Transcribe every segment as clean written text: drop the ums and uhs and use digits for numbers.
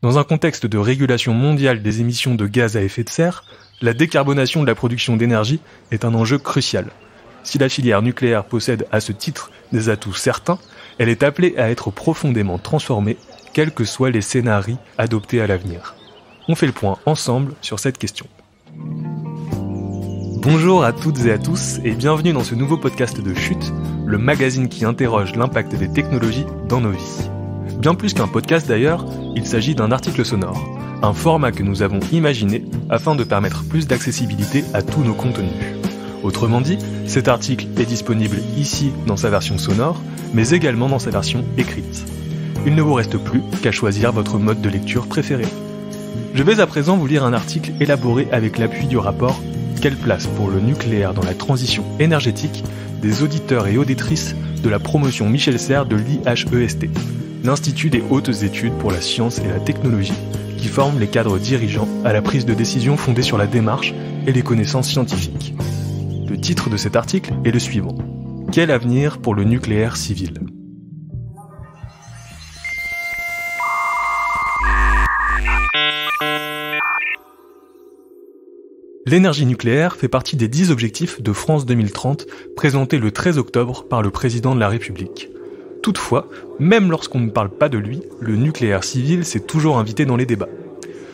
Dans un contexte de régulation mondiale des émissions de gaz à effet de serre, la décarbonation de la production d'énergie est un enjeu crucial. Si la filière nucléaire possède à ce titre des atouts certains, elle est appelée à être profondément transformée, quels que soient les scénarios adoptés à l'avenir. On fait le point ensemble sur cette question. Bonjour à toutes et à tous et bienvenue dans ce nouveau podcast de Chute, le magazine qui interroge l'impact des technologies dans nos vies. Bien plus qu'un podcast d'ailleurs, il s'agit d'un article sonore, un format que nous avons imaginé afin de permettre plus d'accessibilité à tous nos contenus. Autrement dit, cet article est disponible ici dans sa version sonore, mais également dans sa version écrite. Il ne vous reste plus qu'à choisir votre mode de lecture préféré. Je vais à présent vous lire un article élaboré avec l'appui du rapport « Quelle place pour le nucléaire dans la transition énergétique ?» des auditeurs et auditrices de la promotion Michel Serres de l'IHEST, l'Institut des hautes études pour la science et la technologie, qui forme les cadres dirigeants à la prise de décision fondée sur la démarche et les connaissances scientifiques. Le titre de cet article est le suivant. Quel avenir pour le nucléaire civil ? L'énergie nucléaire fait partie des 10 objectifs de France 2030 présentés le 13 octobre par le président de la République. Toutefois, même lorsqu'on ne parle pas de lui, le nucléaire civil s'est toujours invité dans les débats.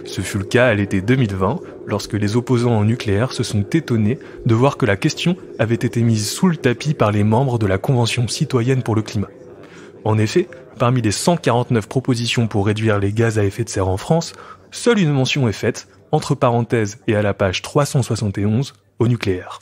Ce fut le cas à l'été 2020, lorsque les opposants au nucléaire se sont étonnés de voir que la question avait été mise sous le tapis par les membres de la Convention citoyenne pour le climat. En effet, parmi les 149 propositions pour réduire les gaz à effet de serre en France, seule une mention est faite, entre parenthèses et à la page 371, au nucléaire.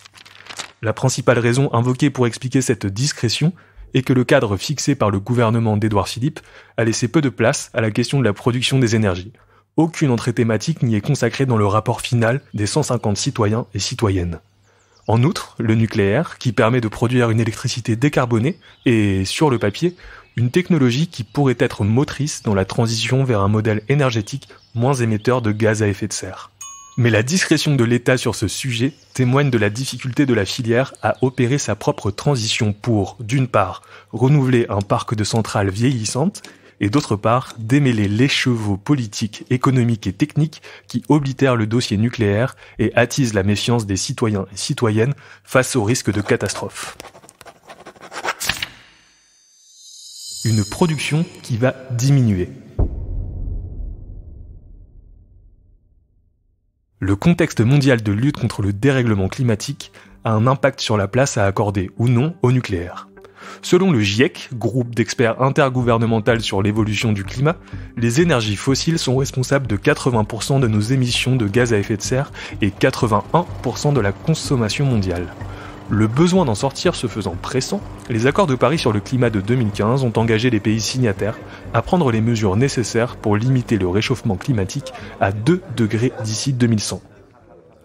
La principale raison invoquée pour expliquer cette discrétion est que le cadre fixé par le gouvernement d'Édouard Philippe a laissé peu de place à la question de la production des énergies. Aucune entrée thématique n'y est consacrée dans le rapport final des 150 citoyens et citoyennes. En outre, le nucléaire, qui permet de produire une électricité décarbonée, est, sur le papier, une technologie qui pourrait être motrice dans la transition vers un modèle énergétique moins émetteur de gaz à effet de serre. Mais la discrétion de l'État sur ce sujet témoigne de la difficulté de la filière à opérer sa propre transition pour, d'une part, renouveler un parc de centrales vieillissantes, et d'autre part, démêler l'écheveau politique, économique et technique qui oblitère le dossier nucléaire et attise la méfiance des citoyens et citoyennes face au risque de catastrophe. Une production qui va diminuer. Le contexte mondial de lutte contre le dérèglement climatique a un impact sur la place à accorder ou non au nucléaire. Selon le GIEC, groupe d'experts intergouvernemental sur l'évolution du climat, les énergies fossiles sont responsables de 80% de nos émissions de gaz à effet de serre et 81% de la consommation mondiale. Le besoin d'en sortir se faisant pressant, les accords de Paris sur le climat de 2015 ont engagé les pays signataires à prendre les mesures nécessaires pour limiter le réchauffement climatique à 2 degrés d'ici 2100.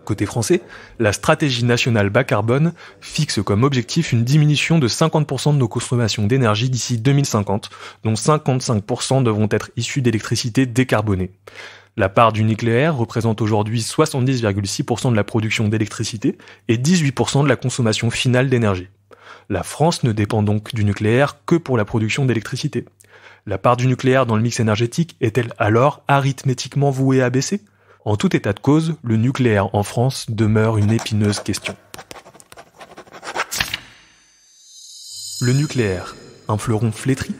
Côté français, la stratégie nationale bas carbone fixe comme objectif une diminution de 50% de nos consommations d'énergie d'ici 2050, dont 55% devront être issues d'électricité décarbonée. La part du nucléaire représente aujourd'hui 70,6% de la production d'électricité et 18% de la consommation finale d'énergie. La France ne dépend donc du nucléaire que pour la production d'électricité. La part du nucléaire dans le mix énergétique est-elle alors arithmétiquement vouée à baisser ? En tout état de cause, le nucléaire en France demeure une épineuse question. Le nucléaire, un fleuron flétri ?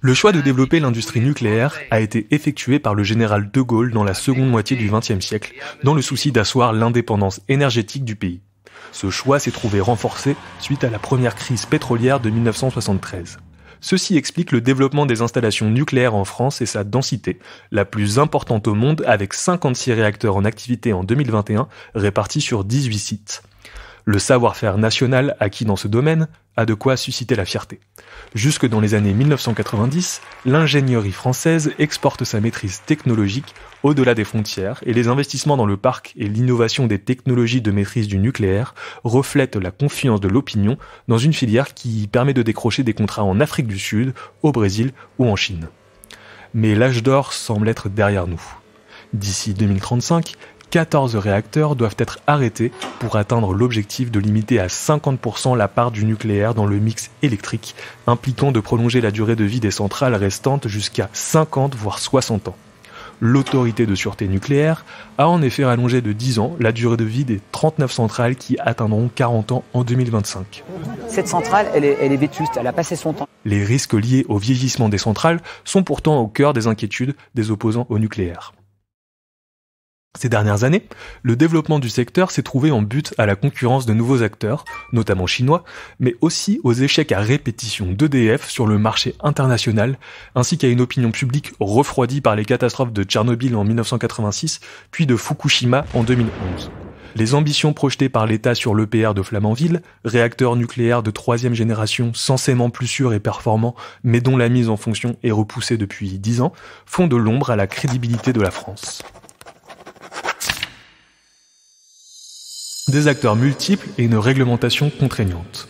Le choix de développer l'industrie nucléaire a été effectué par le général de Gaulle dans la seconde moitié du XXe siècle, dans le souci d'asseoir l'indépendance énergétique du pays. Ce choix s'est trouvé renforcé suite à la première crise pétrolière de 1973. Ceci explique le développement des installations nucléaires en France et sa densité, la plus importante au monde avec 56 réacteurs en activité en 2021, répartis sur 18 sites. Le savoir-faire national acquis dans ce domaine a de quoi susciter la fierté. Jusque dans les années 1990, l'ingénierie française exporte sa maîtrise technologique au-delà des frontières et les investissements dans le parc et l'innovation des technologies de maîtrise du nucléaire reflètent la confiance de l'opinion dans une filière qui permet de décrocher des contrats en Afrique du Sud, au Brésil ou en Chine. Mais l'âge d'or semble être derrière nous. D'ici 2035, 14 réacteurs doivent être arrêtés pour atteindre l'objectif de limiter à 50% la part du nucléaire dans le mix électrique, impliquant de prolonger la durée de vie des centrales restantes jusqu'à 50 voire 60 ans. L'autorité de sûreté nucléaire a en effet rallongé de 10 ans la durée de vie des 39 centrales qui atteindront 40 ans en 2025. Cette centrale, elle est vétuste, elle a passé son temps. Les risques liés au vieillissement des centrales sont pourtant au cœur des inquiétudes des opposants au nucléaire. Ces dernières années, le développement du secteur s'est trouvé en butte à la concurrence de nouveaux acteurs, notamment chinois, mais aussi aux échecs à répétition d'EDF sur le marché international, ainsi qu'à une opinion publique refroidie par les catastrophes de Tchernobyl en 1986, puis de Fukushima en 2011. Les ambitions projetées par l'État sur l'EPR de Flamanville, réacteur nucléaire de 3e génération censément plus sûr et performant, mais dont la mise en fonction est repoussée depuis 10 ans, font de l'ombre à la crédibilité de la France. Des acteurs multiples et une réglementation contraignante.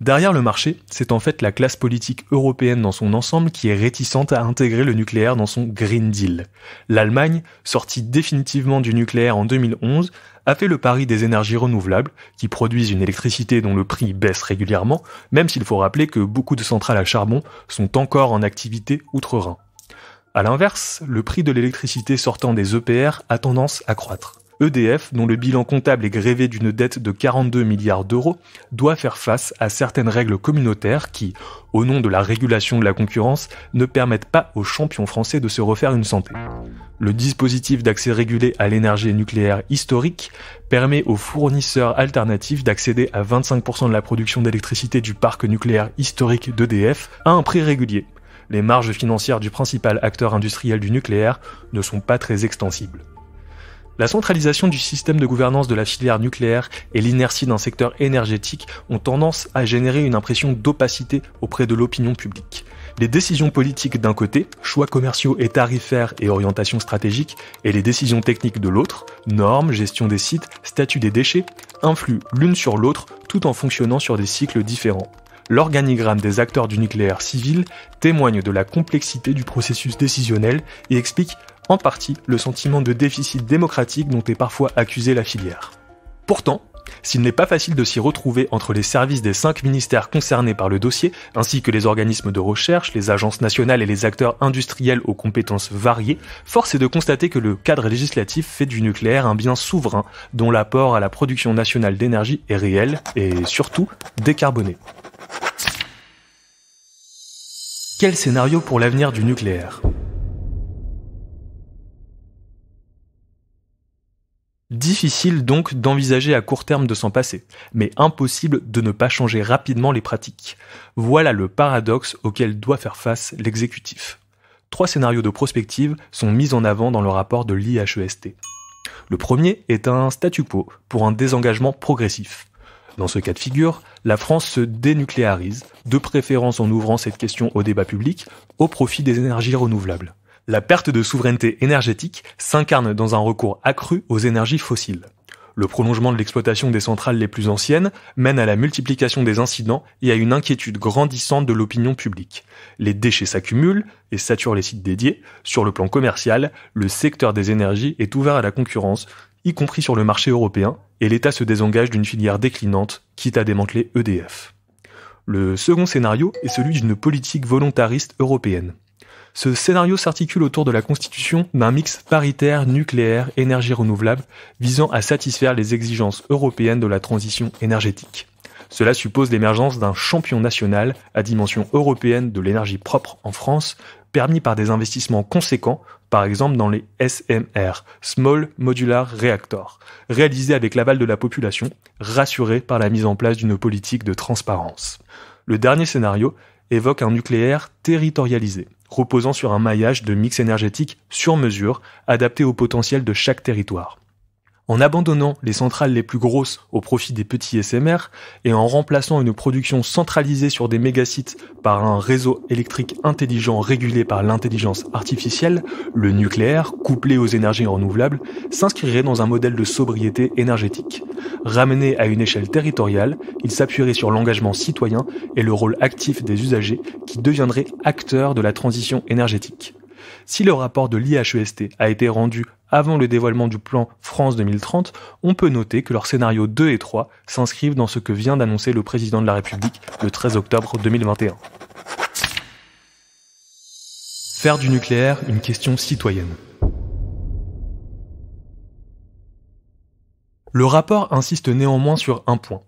Derrière le marché, c'est en fait la classe politique européenne dans son ensemble qui est réticente à intégrer le nucléaire dans son Green Deal. L'Allemagne, sortie définitivement du nucléaire en 2011, a fait le pari des énergies renouvelables, qui produisent une électricité dont le prix baisse régulièrement, même s'il faut rappeler que beaucoup de centrales à charbon sont encore en activité outre-Rhin. A l'inverse, le prix de l'électricité sortant des EPR a tendance à croître. EDF, dont le bilan comptable est grévé d'une dette de 42 milliards d'euros, doit faire face à certaines règles communautaires qui, au nom de la régulation de la concurrence, ne permettent pas aux champions français de se refaire une santé. Le dispositif d'accès régulé à l'énergie nucléaire historique permet aux fournisseurs alternatifs d'accéder à 25% de la production d'électricité du parc nucléaire historique d'EDF à un prix régulier. Les marges financières du principal acteur industriel du nucléaire ne sont pas très extensibles. La centralisation du système de gouvernance de la filière nucléaire et l'inertie d'un secteur énergétique ont tendance à générer une impression d'opacité auprès de l'opinion publique. Les décisions politiques d'un côté, choix commerciaux et tarifaires et orientation stratégique, et les décisions techniques de l'autre, normes, gestion des sites, statut des déchets, influent l'une sur l'autre tout en fonctionnant sur des cycles différents. L'organigramme des acteurs du nucléaire civil témoigne de la complexité du processus décisionnel et explique en partie le sentiment de déficit démocratique dont est parfois accusée la filière. Pourtant, s'il n'est pas facile de s'y retrouver entre les services des 5 ministères concernés par le dossier, ainsi que les organismes de recherche, les agences nationales et les acteurs industriels aux compétences variées, force est de constater que le cadre législatif fait du nucléaire un bien souverain dont l'apport à la production nationale d'énergie est réel et surtout décarboné. Quel scénario pour l'avenir du nucléaire ? Difficile donc d'envisager à court terme de s'en passer, mais impossible de ne pas changer rapidement les pratiques. Voilà le paradoxe auquel doit faire face l'exécutif. 3 scénarios de prospective sont mis en avant dans le rapport de l'IHEST. Le premier est un statu quo pour un désengagement progressif. Dans ce cas de figure, la France se dénucléarise, de préférence en ouvrant cette question au débat public, au profit des énergies renouvelables. La perte de souveraineté énergétique s'incarne dans un recours accru aux énergies fossiles. Le prolongement de l'exploitation des centrales les plus anciennes mène à la multiplication des incidents et à une inquiétude grandissante de l'opinion publique. Les déchets s'accumulent et saturent les sites dédiés. Sur le plan commercial, le secteur des énergies est ouvert à la concurrence, y compris sur le marché européen, et l'État se désengage d'une filière déclinante, quitte à démanteler EDF. Le second scénario est celui d'une politique volontariste européenne. Ce scénario s'articule autour de la constitution d'un mix paritaire nucléaire-énergie renouvelable visant à satisfaire les exigences européennes de la transition énergétique. Cela suppose l'émergence d'un champion national à dimension européenne de l'énergie propre en France, permis par des investissements conséquents, par exemple dans les SMR, Small Modular Reactor, réalisés avec l'aval de la population, rassurée par la mise en place d'une politique de transparence. Le dernier scénario évoque un nucléaire territorialisé, reposant sur un maillage de mix énergétique sur mesure, adapté au potentiel de chaque territoire. En abandonnant les centrales les plus grosses au profit des petits SMR et en remplaçant une production centralisée sur des mégasites par un réseau électrique intelligent régulé par l'intelligence artificielle, le nucléaire, couplé aux énergies renouvelables, s'inscrirait dans un modèle de sobriété énergétique. Ramené à une échelle territoriale, il s'appuierait sur l'engagement citoyen et le rôle actif des usagers qui deviendraient acteurs de la transition énergétique. Si le rapport de l'IHEST a été rendu avant le dévoilement du plan France 2030, on peut noter que leurs scénarios 2 et 3 s'inscrivent dans ce que vient d'annoncer le président de la République le 13 octobre 2021. Faire du nucléaire une question citoyenne. Le rapport insiste néanmoins sur un point.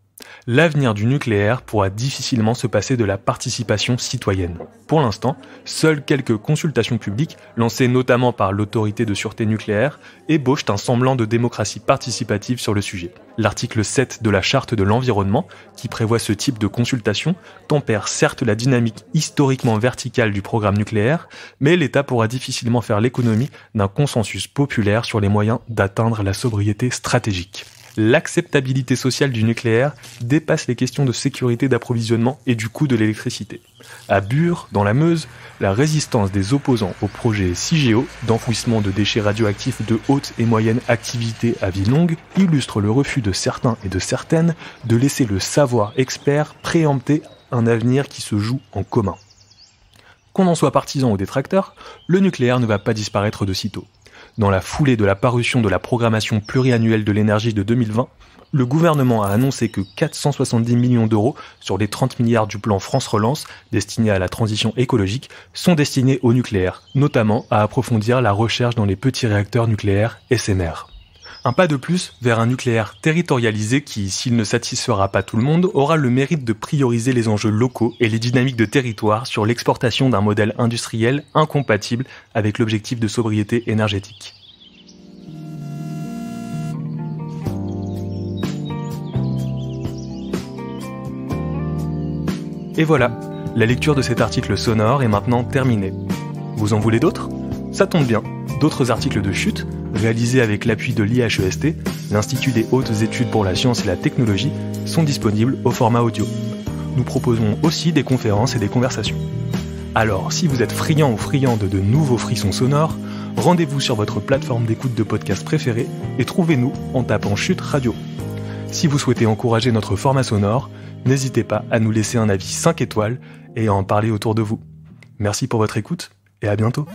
L'avenir du nucléaire pourra difficilement se passer de la participation citoyenne. Pour l'instant, seules quelques consultations publiques, lancées notamment par l'autorité de sûreté nucléaire, ébauchent un semblant de démocratie participative sur le sujet. L'article 7 de la Charte de l'environnement, qui prévoit ce type de consultation, tempère certes la dynamique historiquement verticale du programme nucléaire, mais l'État pourra difficilement faire l'économie d'un consensus populaire sur les moyens d'atteindre la sobriété stratégique. L'acceptabilité sociale du nucléaire dépasse les questions de sécurité d'approvisionnement et du coût de l'électricité. À Bure, dans la Meuse, la résistance des opposants au projet CIGEO d'enfouissement de déchets radioactifs de haute et moyenne activité à vie longue illustre le refus de certains et de certaines de laisser le savoir expert préempter un avenir qui se joue en commun. Qu'on en soit partisan ou détracteur, le nucléaire ne va pas disparaître de sitôt. Dans la foulée de la parution de la programmation pluriannuelle de l'énergie de 2020, le gouvernement a annoncé que 470 millions d'euros sur les 30 milliards du plan France Relance, destinés à la transition écologique, sont destinés au nucléaire, notamment à approfondir la recherche dans les petits réacteurs nucléaires SMR. Un pas de plus vers un nucléaire territorialisé qui, s'il ne satisfera pas tout le monde, aura le mérite de prioriser les enjeux locaux et les dynamiques de territoire sur l'exportation d'un modèle industriel incompatible avec l'objectif de sobriété énergétique. Et voilà, la lecture de cet article sonore est maintenant terminée. Vous en voulez d'autres ? Ça tombe bien, d'autres articles de Chute, réalisés avec l'appui de l'IHEST, l'Institut des hautes études pour la science et la technologie, sont disponibles au format audio. Nous proposons aussi des conférences et des conversations. Alors, si vous êtes friand ou friande de nouveaux frissons sonores, rendez-vous sur votre plateforme d'écoute de podcast préférée et trouvez-nous en tapant Chute Radio. Si vous souhaitez encourager notre format sonore, n'hésitez pas à nous laisser un avis 5 étoiles et à en parler autour de vous. Merci pour votre écoute et à bientôt.